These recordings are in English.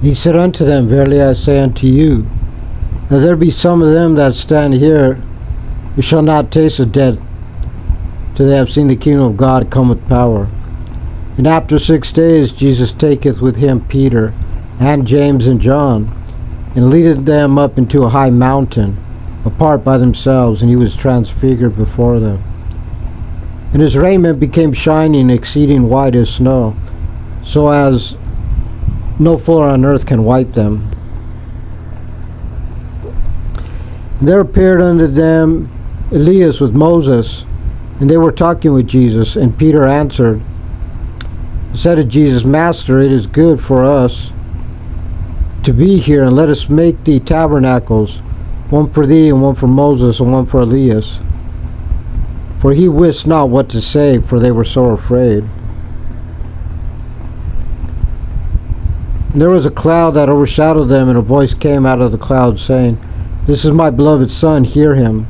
He said unto them, Verily I say unto you, that there be some of them that stand here who shall not taste of death till they have seen the kingdom of God come with power. And after 6 days Jesus taketh with him Peter and James and John, and leadeth them up into a high mountain, apart by themselves, and he was transfigured before them. And his raiment became shining, exceeding white as snow, so as no fuller on earth can wipe them. And there appeared unto them Elias with Moses, and they were talking with Jesus. And Peter answered, said to Jesus, Master, it is good for us to be here, and let us make thee tabernacles, one for thee, and one for Moses, and one for Elias. For he wist not what to say, for they were so afraid. And there was a cloud that overshadowed them, and a voice came out of the cloud, saying, This is my beloved Son, hear him.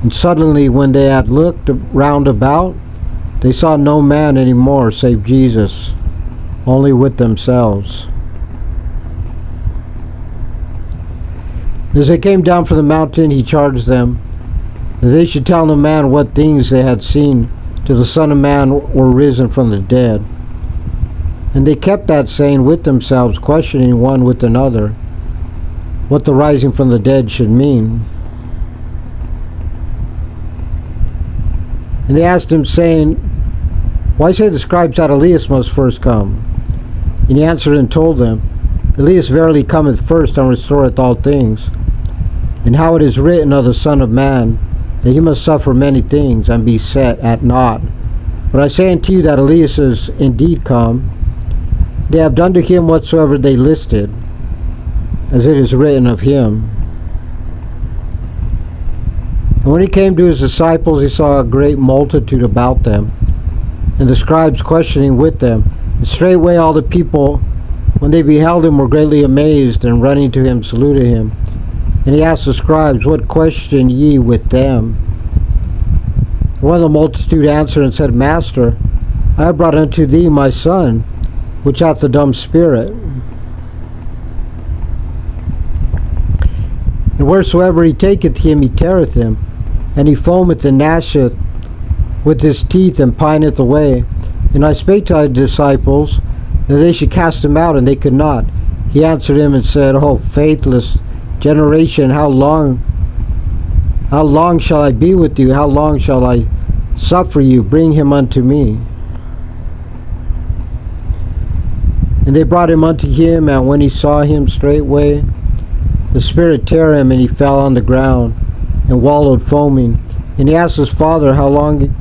And suddenly, when they had looked round about, they saw no man any more, save Jesus, only with themselves. As they came down from the mountain, he charged them that they should tell no man what things they had seen till the Son of Man were risen from the dead. And they kept that saying with themselves, questioning one with another what the rising from the dead should mean. And they asked him, saying, Why say the scribes that Elias must first come? And he answered and told them, Elias verily cometh first, and restoreth all things. And how it is written of the Son of Man, that he must suffer many things, and be set at naught. But I say unto you that Elias is indeed come. They have done to him whatsoever they listed, as it is written of him. And when he came to his disciples, he saw a great multitude about them, and the scribes questioning with them. And straightway all the people, when they beheld him, were greatly amazed, and running to him saluted him. And he asked the scribes, What question ye with them? And one of the multitude answered and said, Master, I have brought unto thee my son, which hath a dumb spirit. And wheresoever he taketh him, he teareth him, and he foameth and gnasheth with his teeth, and pineth away. And I spake to thy disciples that they should cast him out, and they could not. He answered him and said, O faithless generation, how long shall I be with you? How long shall I suffer you? Bring him unto me. And they brought him unto him, and when he saw him, straightway the spirit tare him, and he fell on the ground, and wallowed foaming. And he asked his father, How long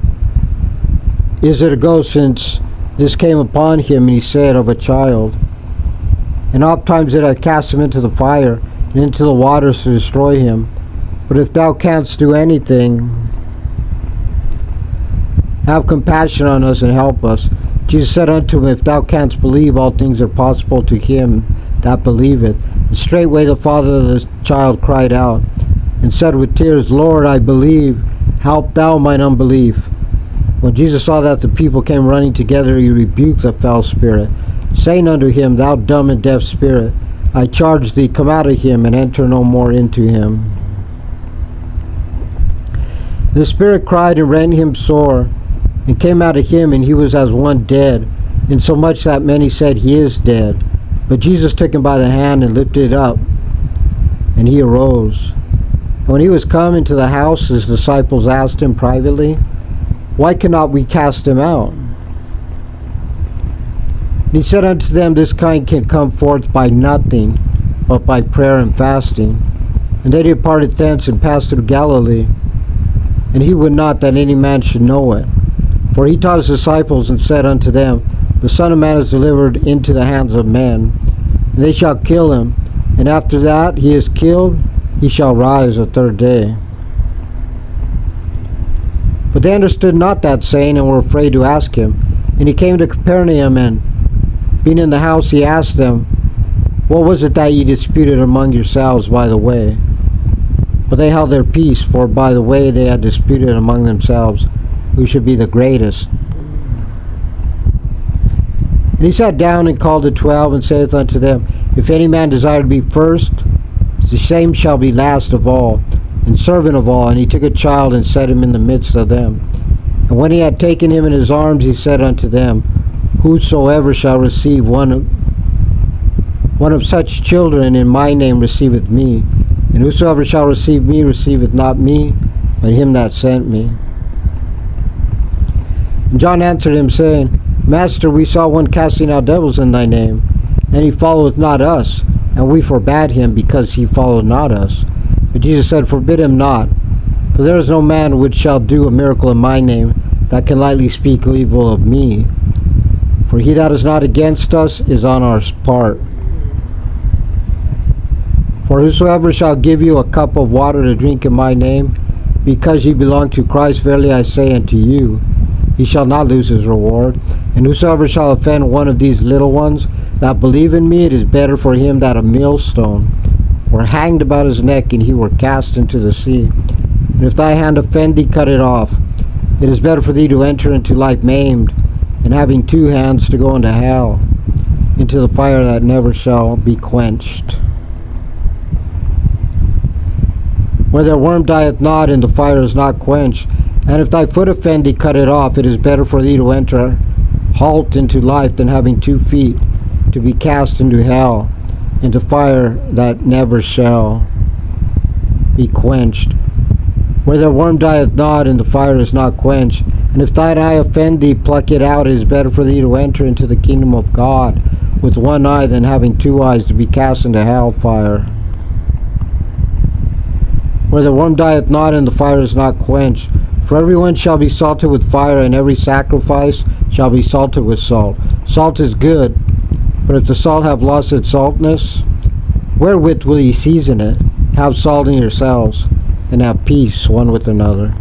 is it ago since this came upon him? And he said, Of a child. And ofttimes it hath cast him into the fire, and into the waters to destroy him. But if thou canst do anything, have compassion on us and help us. Jesus said unto him, If thou canst believe, all things are possible to him that believeth. And straightway the father of the child cried out, and said with tears, Lord, I believe, help thou mine unbelief. When Jesus saw that the people came running together, he rebuked the foul spirit, saying unto him, Thou dumb and deaf spirit, I charge thee, come out of him, and enter no more into him. The spirit cried and rent him sore, and came out of him, and he was as one dead, insomuch that many said, He is dead. But Jesus took him by the hand and lifted up, and he arose. And when he was come into the house, his disciples asked him privately, Why cannot we cast him out? And he said unto them, This kind can come forth by nothing, but by prayer and fasting. And they departed thence, and passed through Galilee. And he would not that any man should know it. For he taught his disciples, and said unto them, The Son of Man is delivered into the hands of men, and they shall kill him. And after that he is killed, he shall rise the third day. But they understood not that saying, and were afraid to ask him. And he came to Capernaum, and being in the house, he asked them, What was it that ye disputed among yourselves by the way? But they held their peace, for by the way they had disputed among themselves who should be the greatest. And And he sat down and called the 12, and saith unto them, If any man desire to be first, the same shall be last of all, and servant of all. And he took a child, and set him in the midst of them. And when he had taken him in his arms, he said unto them, Whosoever shall receive one of such children in my name receiveth me. And whosoever shall receive me receiveth not me, but him that sent me. And John answered him, saying, Master, we saw one casting out devils in thy name, and he followeth not us. And we forbade him, because he followed not us. But Jesus said, Forbid him not, for there is no man which shall do a miracle in my name that can lightly speak evil of me. For he that is not against us is on our part. For whosoever shall give you a cup of water to drink in my name, because ye belong to Christ, verily I say unto you, he shall not lose his reward. And whosoever shall offend one of these little ones that believe in me, it is better for him that a millstone were hanged about his neck, and he were cast into the sea. And if thy hand offend thee, cut it off. It is better for thee to enter into life maimed, and having 2 hands to go into hell, into the fire that never shall be quenched, where their worm dieth not, and the fire is not quenched. And if thy foot offend thee, cut it off. It is better for thee to enter halt into life, than having 2 feet to be cast into hell, into fire that never shall be quenched, where their worm dieth not, and the fire is not quenched. And if thine eye offend thee, pluck it out. It is better for thee to enter into the kingdom of God with 1 eye, than having 2 eyes to be cast into hell fire, where the worm dieth not, and the fire is not quenched. For everyone shall be salted with fire, and every sacrifice shall be salted with salt. Salt is good, but if the salt have lost its saltness, wherewith will ye season it? Have salt in yourselves, and have peace one with another.